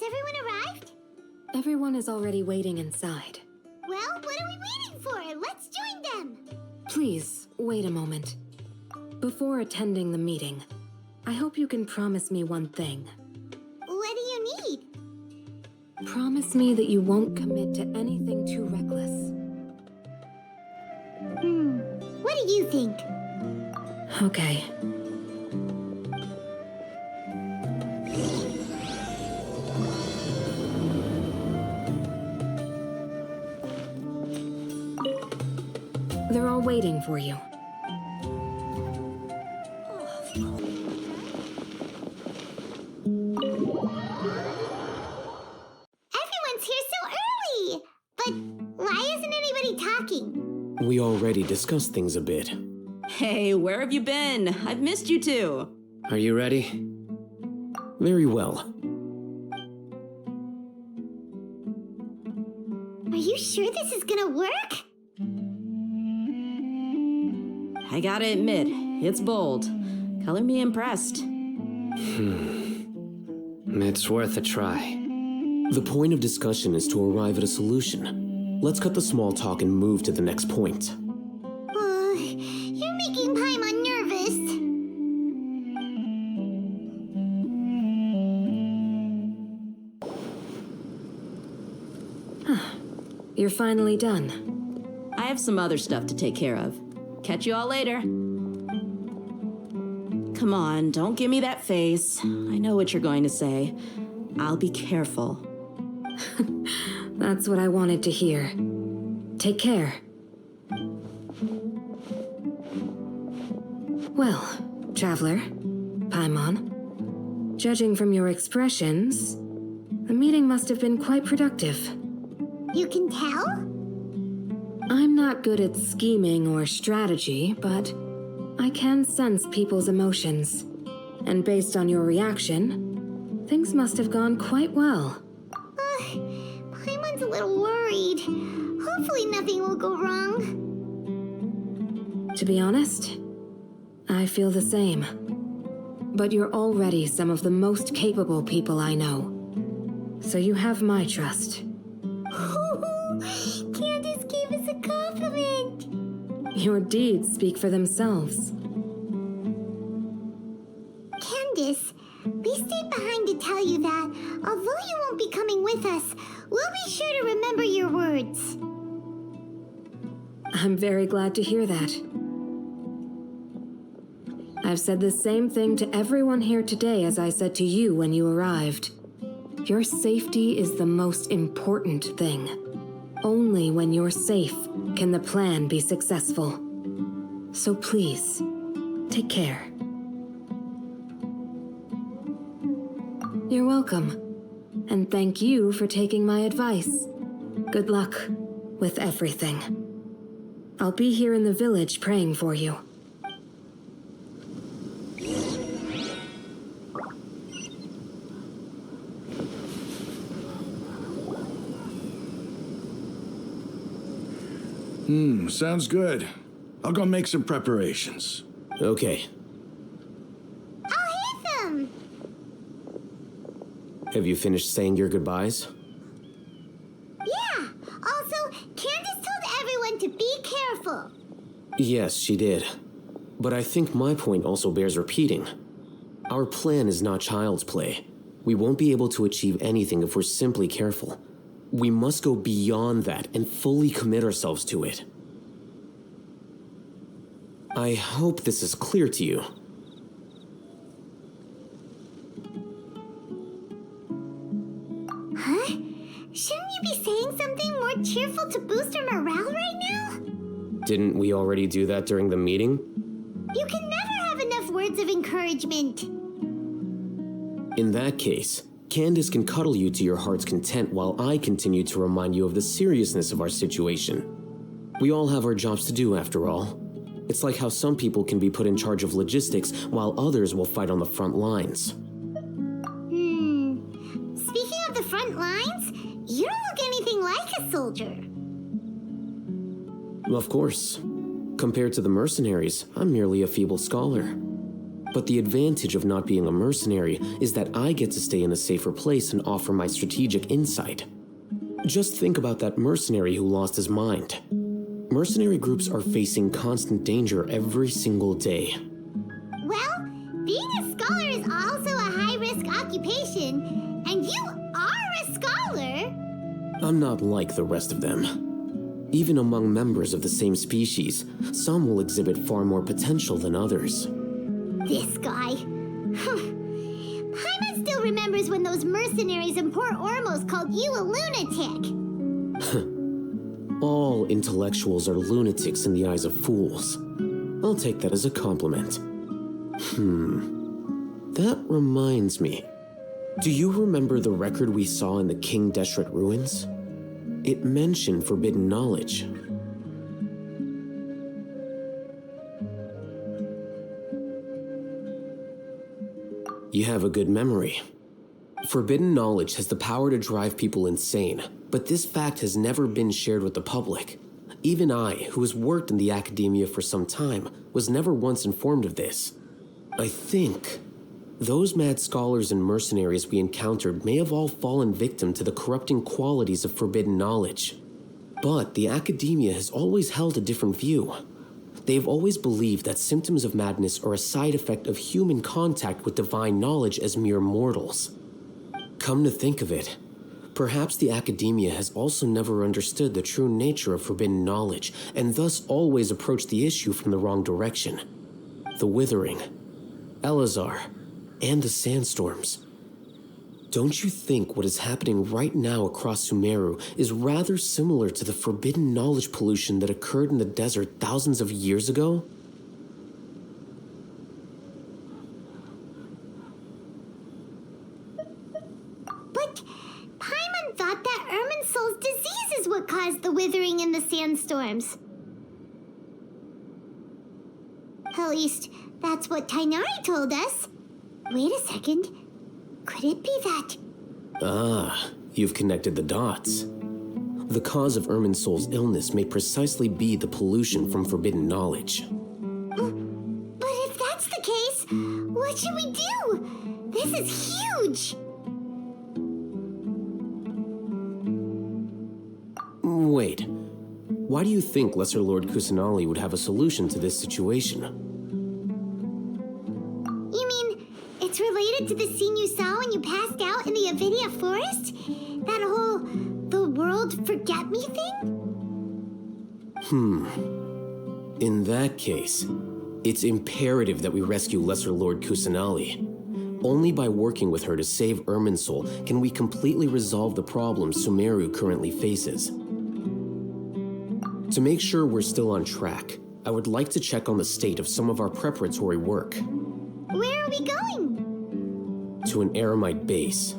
everyone arrived? Everyone is already waiting inside. Well, what are we waiting for? Let's join them! Please, wait a moment. Before attending the meeting, I hope you can promise me one thing. What do you need? Promise me that you won't commit to anything too reckless. What do you think? Okay. They're all waiting for you. Everyone's here so early! But why isn't anybody talking? We already discussed things a bit. Hey, where have you been? I've missed you too. Are you ready? Very well. Are you sure this is gonna work? I gotta admit, it's bold. Color me impressed. It's worth a try. The point of discussion is to arrive at a solution. Let's cut the small talk and move to the next point. You're making Paimon nervous. You're finally done. I have some other stuff to take care of. Catch you all later. Come on, don't give me that face. I know what you're going to say. I'll be careful. That's what I wanted to hear. Take care. Well, Traveler, Paimon, judging from your expressions, the meeting must have been quite productive. You can tell? I'm not good at scheming or strategy, but I can sense people's emotions. And based on your reaction, things must have gone quite well. Paimon's a little worried. Hopefully nothing will go wrong. To be honest, I feel the same. But you're already some of the most capable people I know. So you have my trust. Candace gave us a compliment! Your deeds speak for themselves. Candace, we stayed behind to tell you that, although you won't be coming with us, we'll be sure to remember your words. I'm very glad to hear that. I've said the same thing to everyone here today as I said to you when you arrived. Your safety is the most important thing. Only when you're safe can the plan be successful. So please, take care. You're welcome. And thank you for taking my advice. Good luck with everything. I'll be here in the village praying for you. Sounds good. I'll go make some preparations. Okay. Alhaitham! Have you finished saying your goodbyes? Yeah! Also, Candace told everyone to be careful. Yes, she did. But I think my point also bears repeating. Our plan is not child's play. We won't be able to achieve anything if we're simply careful. We must go beyond that and fully commit ourselves to it. I hope this is clear to you. Huh? Shouldn't you be saying something more cheerful to boost our morale right now? Didn't we already do that during the meeting? You can never have enough words of encouragement. In that case, Candace can cuddle you to your heart's content while I continue to remind you of the seriousness of our situation. We all have our jobs to do after all. It's like how some people can be put in charge of logistics while others will fight on the front lines. Speaking of the front lines, you don't look anything like a soldier. Of course. Compared to the mercenaries, I'm merely a feeble scholar. But the advantage of not being a mercenary is that I get to stay in a safer place and offer my strategic insight. Just think about that mercenary who lost his mind. Mercenary groups are facing constant danger every single day. Well, being a scholar is also a high-risk occupation, and you are a scholar. I'm not like the rest of them. Even among members of the same species, some will exhibit far more potential than others. This guy. Paimon still remembers when those mercenaries in Port Ormos called you a lunatic. All intellectuals are lunatics in the eyes of fools. I'll take that as a compliment. That reminds me. Do you remember the record we saw in the King Deshret ruins? It mentioned forbidden knowledge. You have a good memory. Forbidden knowledge has the power to drive people insane, but this fact has never been shared with the public. Even I, who has worked in the academia for some time, was never once informed of this. I think those mad scholars and mercenaries we encountered may have all fallen victim to the corrupting qualities of forbidden knowledge. But the academia has always held a different view. They've always believed that symptoms of madness are a side effect of human contact with divine knowledge as mere mortals. Come to think of it, perhaps the academia has also never understood the true nature of forbidden knowledge, and thus always approached the issue from the wrong direction. The Withering, Elazar, and the sandstorms. Don't you think what is happening right now across Sumeru is rather similar to the forbidden knowledge pollution that occurred in the desert thousands of years ago? But Paimon thought that Irminsul's disease is what caused the withering in the sandstorms. At least, that's what Tainari told us. Wait a second. Could it be that? Ah, you've connected the dots. The cause of Irminsul's illness may precisely be the pollution from forbidden knowledge. But if that's the case, what should we do? This is huge! Wait, why do you think Lesser Lord Kusanali would have a solution to this situation? You mean, it's related to the scene you saw when you passed out in the Avidia forest? That whole, the world forget me thing? In that case, it's imperative that we rescue Lesser Lord Kusanali. Only by working with her to save Irminsul can we completely resolve the problems Sumeru currently faces. To make sure we're still on track, I would like to check on the state of some of our preparatory work. Where are we going? To an Eremite base.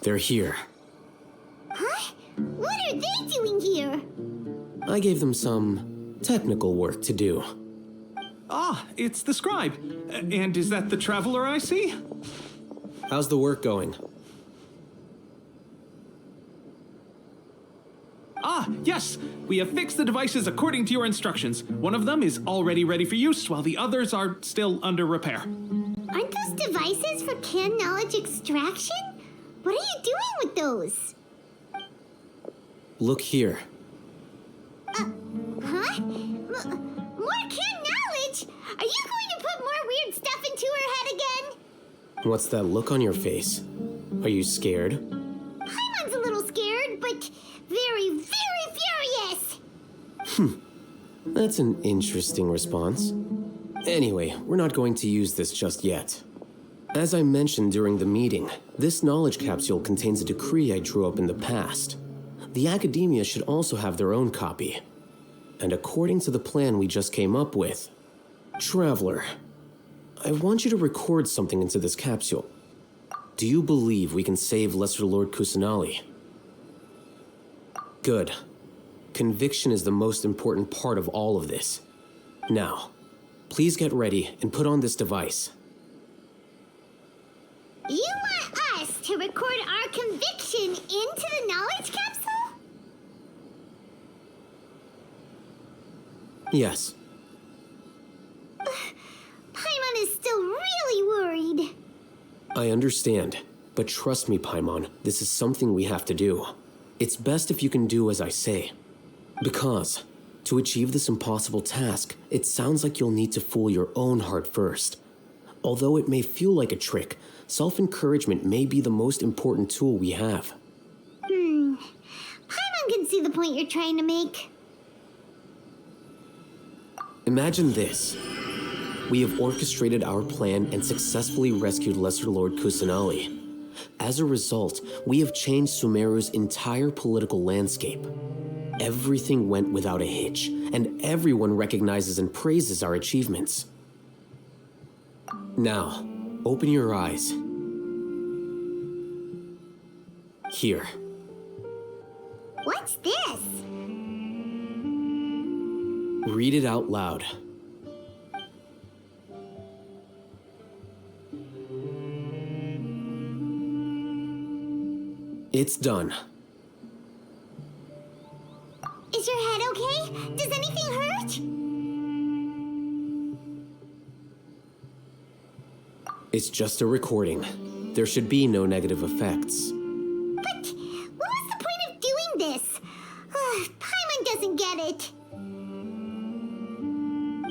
They're here. Huh? What are they doing here? I gave them some technical work to do. Ah, it's the scribe. And is that the traveler I see? How's the work going? Ah, yes. We have fixed the devices according to your instructions. One of them is already ready for use, while the others are still under repair. Aren't those devices for can knowledge extraction? What are you doing with those? Look here. Huh? More can knowledge? Are you going to put more weird stuff into her head again? What's that look on your face? Are you scared? Paimon's a little scared, but very, very furious. That's an interesting response. Anyway, we're not going to use this just yet. As I mentioned during the meeting, this knowledge capsule contains a decree I drew up in the past. The academia should also have their own copy. And according to the plan we just came up with, Traveler, I want you to record something into this capsule. Do you believe we can save Lesser Lord Kusanali? Good. Conviction is the most important part of all of this. Now, please get ready and put on this device. You want us to record our conviction into the knowledge capsule? Yes. Paimon is still really worried. I understand, but trust me, Paimon, this is something we have to do. It's best if you can do as I say. Because, to achieve this impossible task, it sounds like you'll need to fool your own heart first. Although it may feel like a trick, self-encouragement may be the most important tool we have. Paimon can see the point you're trying to make. Imagine this. We have orchestrated our plan and successfully rescued Lesser Lord Kusanali. As a result, we have changed Sumeru's entire political landscape. Everything went without a hitch, and everyone recognizes and praises our achievements. Now, open your eyes. Here. What's this? Read it out loud. It's done. Is your head okay? Does anything hurt? It's just a recording. There should be no negative effects. But what was the point of doing this? Paimon doesn't get it.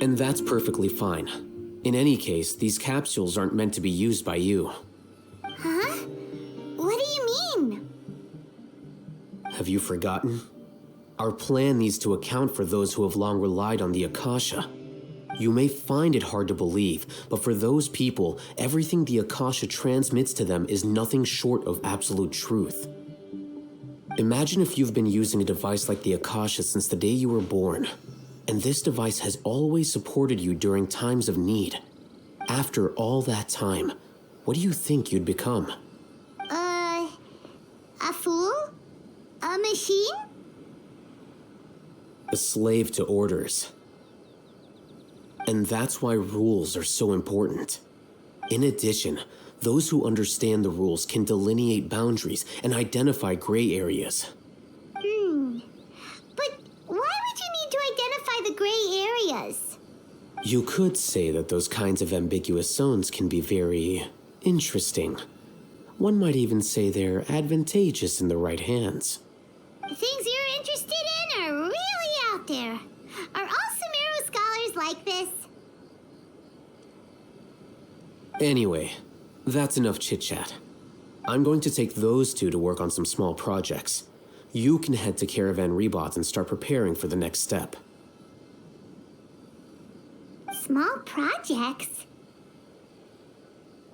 And that's perfectly fine. In any case, these capsules aren't meant to be used by you. Huh? What do you mean? Have you forgotten? Our plan needs to account for those who have long relied on the Akasha. You may find it hard to believe, but for those people, everything the Akasha transmits to them is nothing short of absolute truth. Imagine if you've been using a device like the Akasha since the day you were born, and this device has always supported you during times of need. After all that time, what do you think you'd become? A fool? A machine? A slave to orders. And that's why rules are so important. In addition, those who understand the rules can delineate boundaries and identify gray areas. But why would you need to identify the gray areas? You could say that those kinds of ambiguous zones can be very interesting. One might even say they're advantageous in the right hands. The things you're interested in are really out there. Are all Sumeru scholars like this? Anyway, that's enough chit-chat. I'm going to take those two to work on some small projects. You can head to Caravan Rebot and start preparing for the next step. Small projects?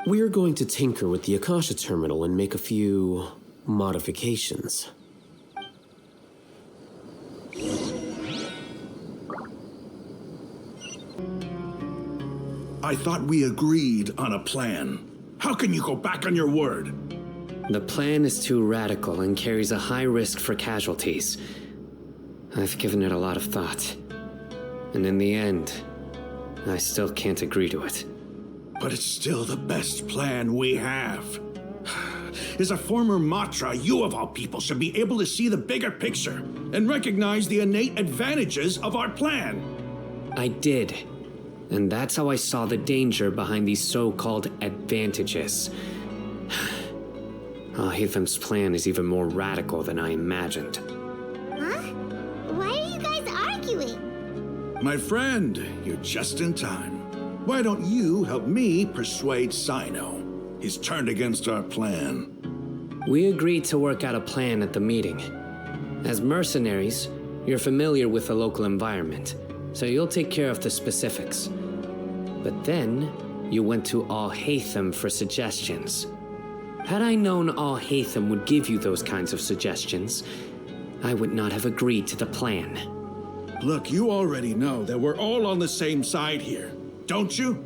We're going to tinker with the Akasha terminal and make a few modifications. I thought we agreed on a plan. How can you go back on your word? The plan is too radical and carries a high risk for casualties. I've given it a lot of thought. And in the end, I still can't agree to it. But it's still the best plan we have. As a former Matra, you of all people should be able to see the bigger picture and recognize the innate advantages of our plan. I did. And that's how I saw the danger behind these so-called advantages. Alhaitham's plan is even more radical than I imagined. Huh? Why are you guys arguing? My friend, you're just in time. Why don't you help me persuade Cyno? He's turned against our plan. We agreed to work out a plan at the meeting. As mercenaries, you're familiar with the local environment, so you'll take care of the specifics. But then, you went to Alhaitham for suggestions. Had I known Alhaitham would give you those kinds of suggestions, I would not have agreed to the plan. Look, you already know that we're all on the same side here, don't you?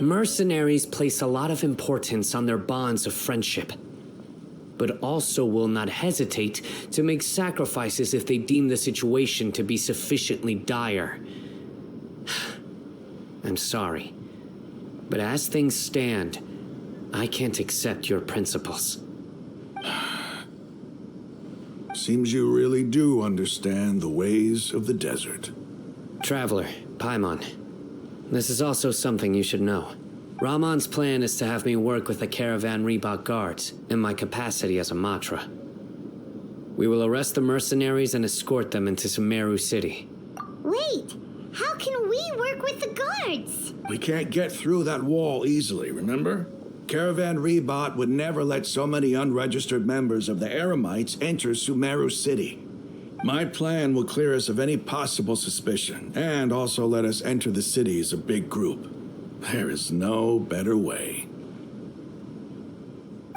Mercenaries place a lot of importance on their bonds of friendship, but also will not hesitate to make sacrifices if they deem the situation to be sufficiently dire. I'm sorry, but as things stand, I can't accept your principles. Seems you really do understand the ways of the desert. Traveler, Paimon. This is also something you should know. Ramon's plan is to have me work with the Caravan Reebok guards in my capacity as a Matra. We will arrest the mercenaries and escort them into Sumeru City. Wait, how can we work with the guards? We can't get through that wall easily, remember? Caravan Reebok would never let so many unregistered members of the Eremites enter Sumeru City. My plan will clear us of any possible suspicion, and also let us enter the city as a big group. There is no better way.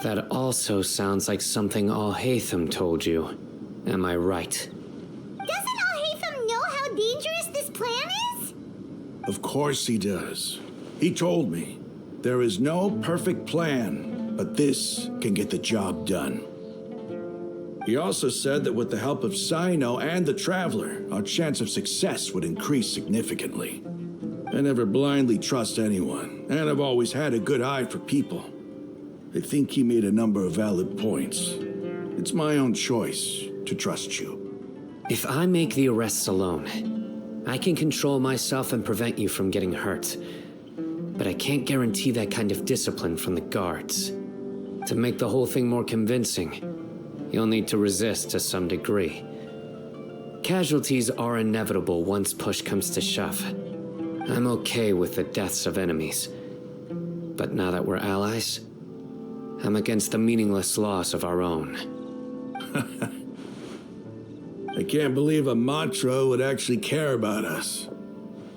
That also sounds like something Alhaitham told you. Am I right? Doesn't Alhaitham know how dangerous this plan is? Of course he does. He told me. There is no perfect plan, but this can get the job done. He also said that with the help of Cyno and the Traveler, our chance of success would increase significantly. I never blindly trust anyone, and I've always had a good eye for people. I think he made a number of valid points. It's my own choice to trust you. If I make the arrests alone, I can control myself and prevent you from getting hurt. But I can't guarantee that kind of discipline from the guards. To make the whole thing more convincing, you'll need to resist to some degree. Casualties are inevitable once push comes to shove. I'm okay with the deaths of enemies. But now that we're allies, I'm against the meaningless loss of our own. I can't believe a Matra would actually care about us.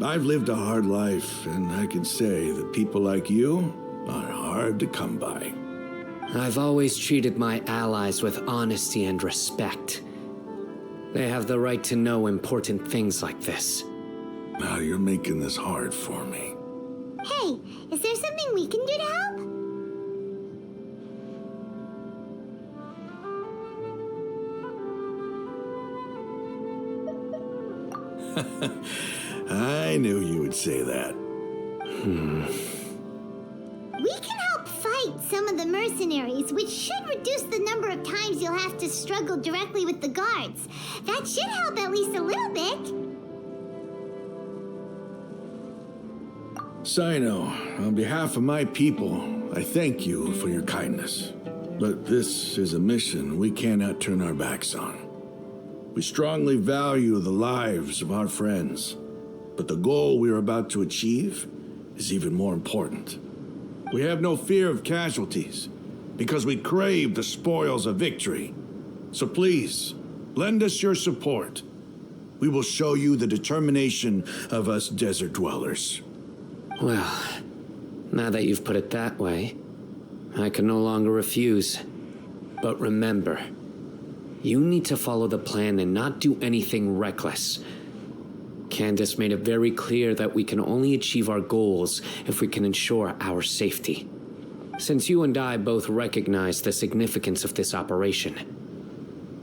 I've lived a hard life, and I can say that people like you are hard to come by. I've always treated my allies with honesty and respect. They have the right to know important things like this. Now you're making this hard for me. Hey, is there something we can do to help? I knew you would say that. We can help fight some of the mercenaries, which should reduce the number of times you'll have to struggle directly with the guards. That should help at least a little bit. Cyno, on behalf of my people, I thank you for your kindness. But this is a mission we cannot turn our backs on. We strongly value the lives of our friends, but the goal we are about to achieve is even more important. We have no fear of casualties, because we crave the spoils of victory. So please, lend us your support. We will show you the determination of us desert dwellers. Well, now that you've put it that way, I can no longer refuse. But remember, you need to follow the plan and not do anything reckless. Candace made it very clear that we can only achieve our goals if we can ensure our safety. Since you and I both recognize the significance of this operation,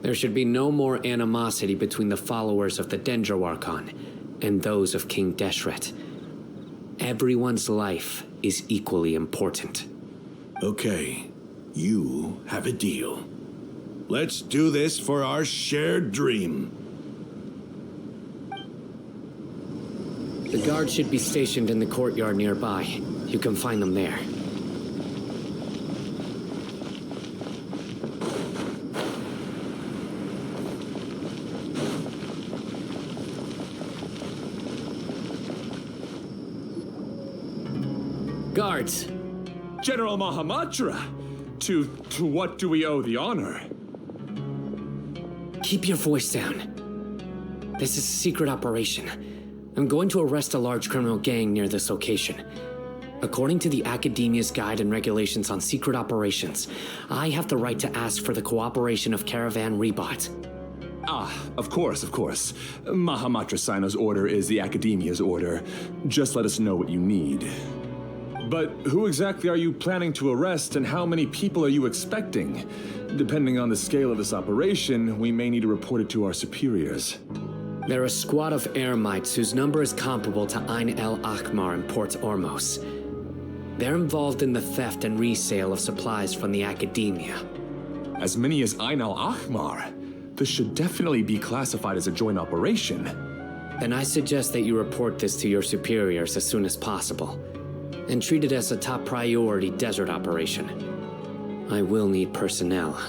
there should be no more animosity between the followers of the Dendro Archon and those of King Deshret. Everyone's life is equally important. Okay, you have a deal. Let's do this for our shared dream. The guards should be stationed in the courtyard nearby. You can find them there. Guards! General Mahamatra! To what do we owe the honor? Keep your voice down. This is a secret operation. I'm going to arrest a large criminal gang near this location. According to the Academia's Guide and Regulations on Secret Operations, I have the right to ask for the cooperation of Caravan Reebok. Ah, of course. Mahamatra Cyno's order is the Academia's order. Just let us know what you need. But who exactly are you planning to arrest, and how many people are you expecting? Depending on the scale of this operation, we may need to report it to our superiors. They're a squad of Eremites whose number is comparable to Ain el Akhmar in Port Ormos. They're involved in the theft and resale of supplies from the Academia. As many as Ain al Akhmar? This should definitely be classified as a joint operation. Then I suggest that you report this to your superiors as soon as possible, and treat it as a top priority desert operation. I will need personnel.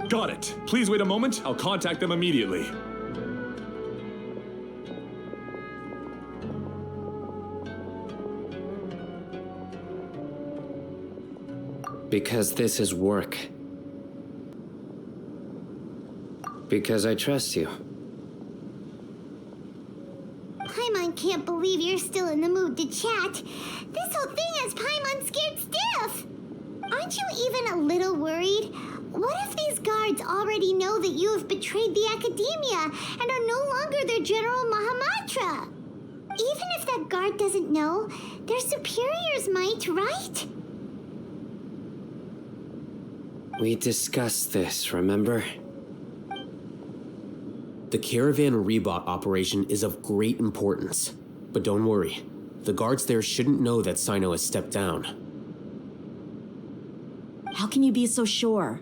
Got it. Please wait a moment. I'll contact them immediately. Because this is work. Because I trust you. Paimon can't believe you're still in the mood to chat. This whole thing has Paimon scared stiff. Aren't you even a little worried? What if these guards already know that you have betrayed the Academia and are no longer their General Mahamatra? Even if that guard doesn't know, their superiors might, right? We discussed this, remember? The Caravan Rebot operation is of great importance. But don't worry, the guards there shouldn't know that Cyno has stepped down. How can you be so sure?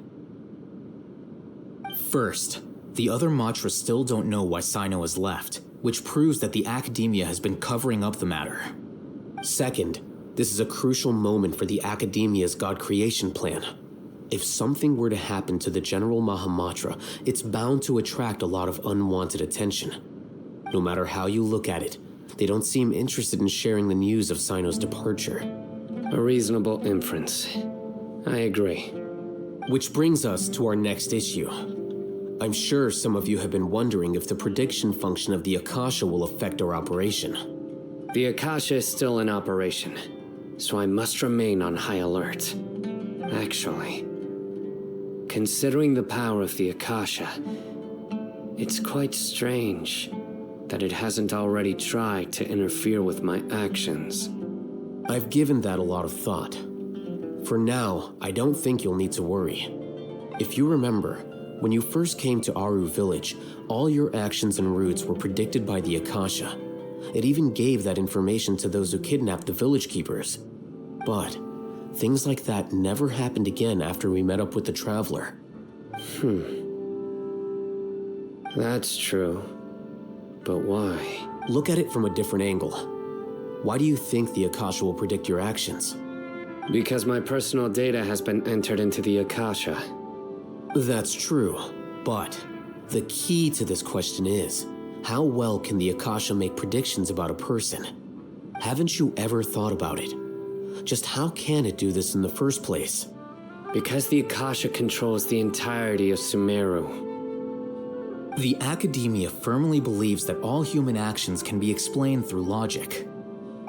First, the other Matras still don't know why Cyno has left, which proves that the Academia has been covering up the matter. Second, this is a crucial moment for the Academia's God creation plan. If something were to happen to the General Mahamatra, it's bound to attract a lot of unwanted attention. No matter how you look at it, they don't seem interested in sharing the news of Cyno's departure. A reasonable inference. I agree. Which brings us to our next issue. I'm sure some of you have been wondering if the prediction function of the Akasha will affect our operation. The Akasha is still in operation, so I must remain on high alert. Actually, considering the power of the Akasha, it's quite strange that it hasn't already tried to interfere with my actions. I've given that a lot of thought. For now, I don't think you'll need to worry. If you remember, when you first came to Aru Village, all your actions and routes were predicted by the Akasha. It even gave that information to those who kidnapped the village keepers. But things like that never happened again after we met up with the Traveler. That's true. But why? Look at it from a different angle. Why do you think the Akasha will predict your actions? Because my personal data has been entered into the Akasha. That's true, but the key to this question is, how well can the Akasha make predictions about a person? Haven't you ever thought about it? Just how can it do this in the first place? Because the Akasha controls the entirety of Sumeru. The Academia firmly believes that all human actions can be explained through logic.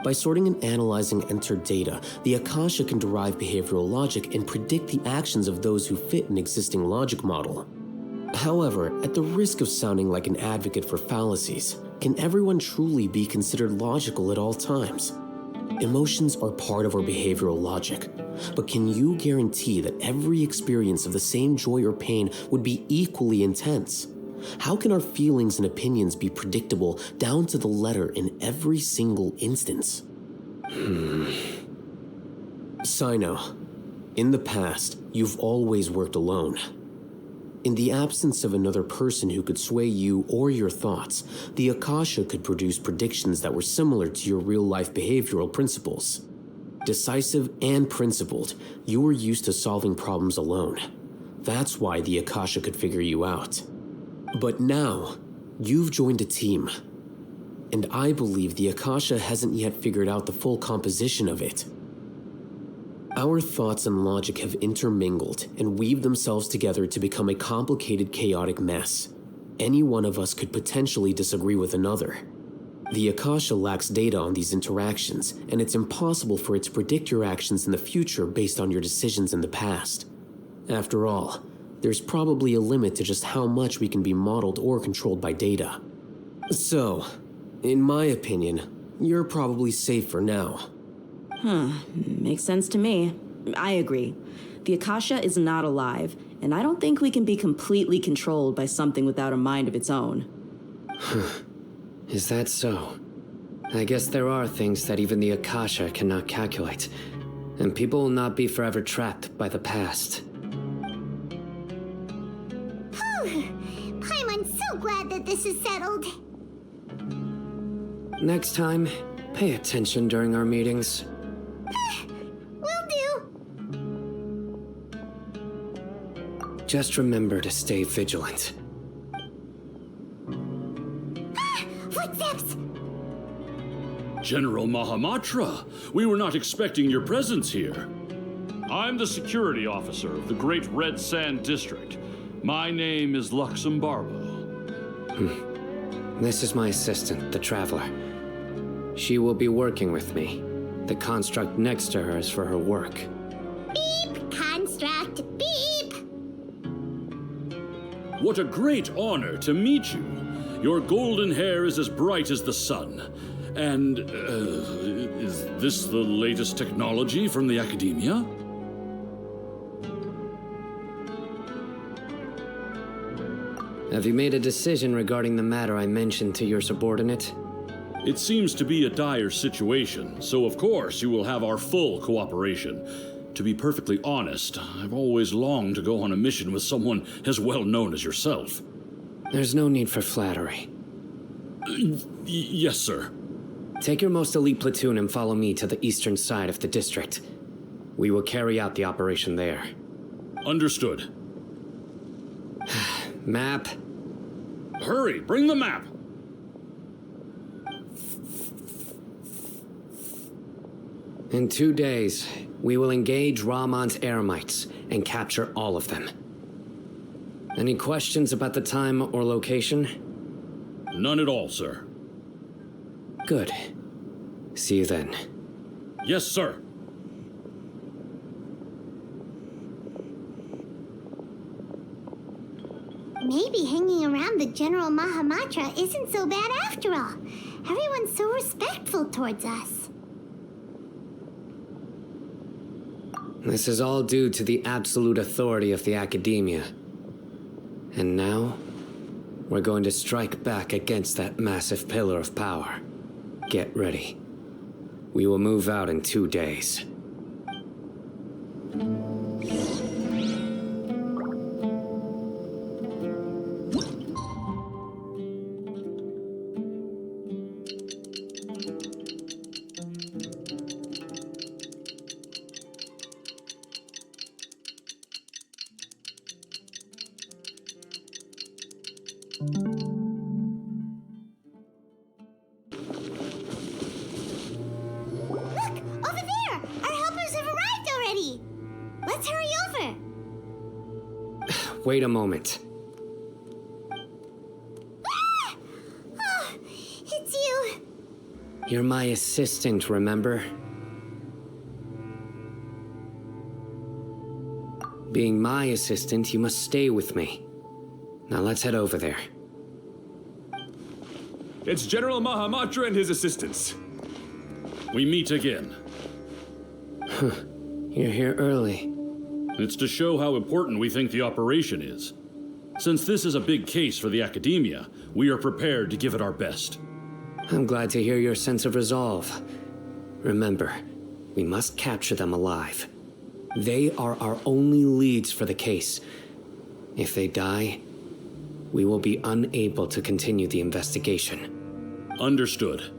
By sorting and analyzing entered data, the Akasha can derive behavioral logic and predict the actions of those who fit an existing logic model. However, at the risk of sounding like an advocate for fallacies, can everyone truly be considered logical at all times? Emotions are part of our behavioral logic, but can you guarantee that every experience of the same joy or pain would be equally intense? How can our feelings and opinions be predictable down to the letter in every single instance? Cyno, in the past, you've always worked alone. In the absence of another person who could sway you or your thoughts, the Akasha could produce predictions that were similar to your real-life behavioral principles. Decisive and principled, you were used to solving problems alone. That's why the Akasha could figure you out. But now, you've joined a team. And I believe the Akasha hasn't yet figured out the full composition of it. Our thoughts and logic have intermingled and weaved themselves together to become a complicated, chaotic mess. Any one of us could potentially disagree with another. The Akasha lacks data on these interactions, and it's impossible for it to predict your actions in the future based on your decisions in the past. After all, there's probably a limit to just how much we can be modeled or controlled by data. So, in my opinion, you're probably safe for now. Makes sense to me. I agree. The Akasha is not alive, and I don't think we can be completely controlled by something without a mind of its own. Is that so? I guess there are things that even the Akasha cannot calculate, and people will not be forever trapped by the past. so glad that this is settled. Next time, pay attention during our meetings. Will do. Just remember to stay vigilant. Footsteps! General Mahamatra, we were not expecting your presence here. I'm the security officer of the Great Red Sand District. My name is Luxembarbo. This is my assistant, the Traveler. She will be working with me. The construct next to her is for her work. Beep, construct, beep! What a great honor to meet you. Your golden hair is as bright as the sun. And, is this the latest technology from the Academia? Have you made a decision regarding the matter I mentioned to your subordinate? It seems to be a dire situation, so of course you will have our full cooperation. To be perfectly honest, I've always longed to go on a mission with someone as well known as yourself. There's no need for flattery. Yes, sir. Take your most elite platoon and follow me to the eastern side of the district. We will carry out the operation there. Understood. Map. Hurry, bring the map! In 2 days, we will engage Ramon's Eremites and capture all of them. Any questions about the time or location? None at all, sir. Good. See you then. Yes, sir. Maybe hanging around the General Mahamatra isn't so bad after all. Everyone's so respectful towards us. This is all due to the absolute authority of the Academia. And now, we're going to strike back against that massive pillar of power. Get ready. We will move out in 2 days. Wait a moment. Ah! Oh, it's you. You're my assistant, remember? Being my assistant, you must stay with me. Now let's head over there. It's General Mahamatra and his assistants. We meet again. You're here early. It's to show how important we think the operation is. Since this is a big case for the Academia, we are prepared to give it our best. I'm glad to hear your sense of resolve. Remember, we must capture them alive. They are our only leads for the case. If they die, we will be unable to continue the investigation. Understood.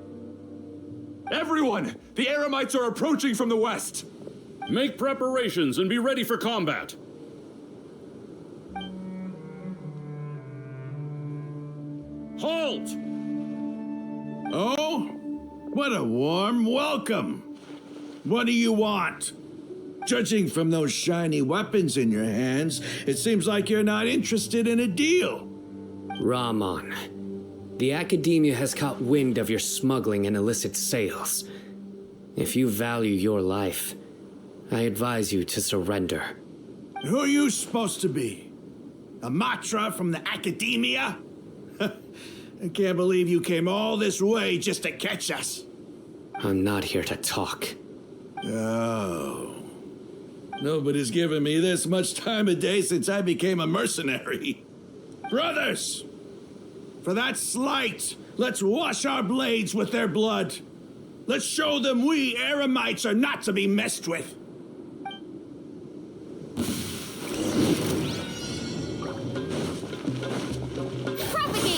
Everyone! The Eremites are approaching from the west! Make preparations and be ready for combat. Halt! Oh? What a warm welcome. What do you want? Judging from those shiny weapons in your hands, it seems like you're not interested in a deal. Ramon, the Academia has caught wind of your smuggling and illicit sales. If you value your life, I advise you to surrender. Who are you supposed to be? A Matra from the Academia? I can't believe you came all this way just to catch us. I'm not here to talk. Oh. Nobody's given me this much time of day since I became a mercenary. Brothers! For that slight, let's wash our blades with their blood. Let's show them we Eremites are not to be messed with. Propaganda!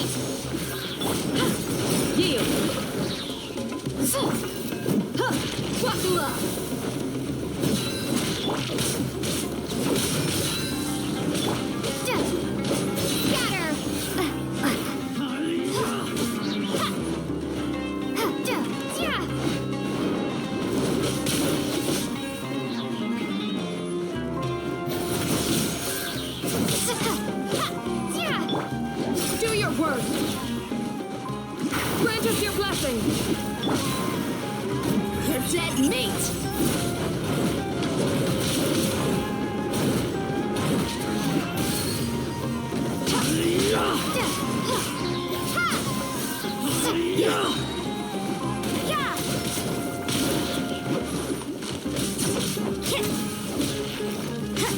word! Grant us your blessing! They're dead meat!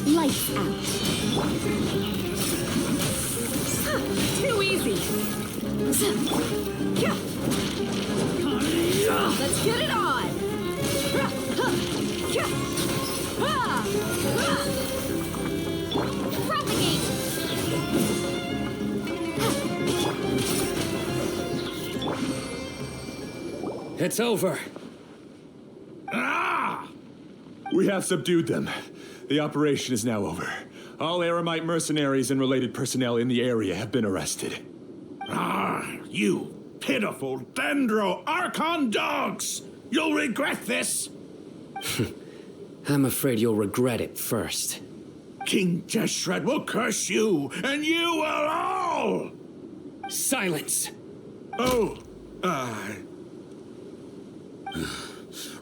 Lights out. Too easy! Let's get it on! Propagate! It's over. We have subdued them. The operation is now over. All Aramite mercenaries and related personnel in the area have been arrested. You pitiful Dendro Archon dogs! You'll regret this! I'm afraid you'll regret it first. King Jeshred will curse you, and you will all! Silence!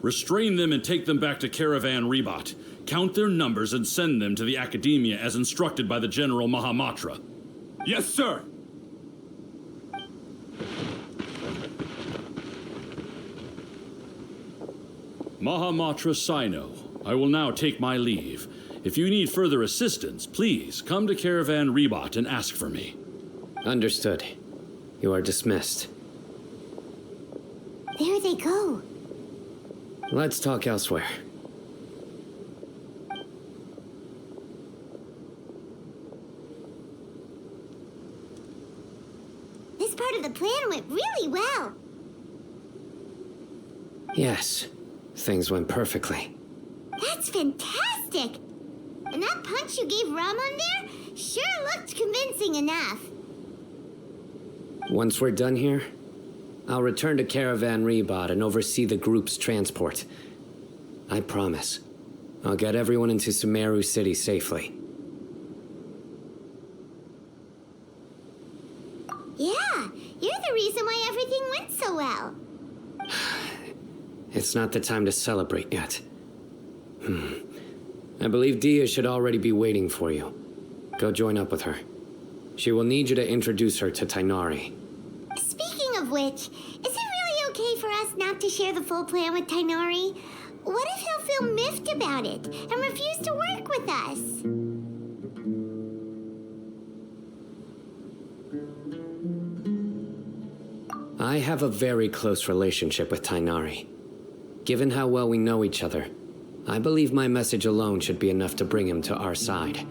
Restrain them and take them back to Caravan Rebot. Count their numbers and send them to the Academia as instructed by the General Mahamatra. Yes, sir! Mahamatra Cyno, I will now take my leave. If you need further assistance, please come to Caravan Rebot and ask for me. Understood. You are dismissed. There they go. Let's talk elsewhere. This part of the plan went really well. Yes, things went perfectly. That's fantastic! And that punch you gave Ramon there sure looked convincing enough. Once we're done here, I'll return to Caravan Rebot and oversee the group's transport. I promise. I'll get everyone into Sumeru City safely. Yeah, you're the reason why everything went so well. It's not the time to celebrate yet. I believe Dehya should already be waiting for you. Go join up with her. She will need you to introduce her to Tighnari. Speaking of which, is it really okay for us not to share the full plan with Tighnari? What if he'll feel miffed about it and refuse to work with us? I have a very close relationship with Tighnari. Given how well we know each other, I believe my message alone should be enough to bring him to our side.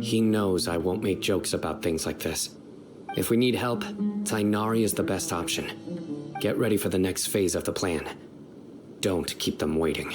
He knows I won't make jokes about things like this. If we need help, Tighnari is the best option. Get ready for the next phase of the plan. Don't keep them waiting.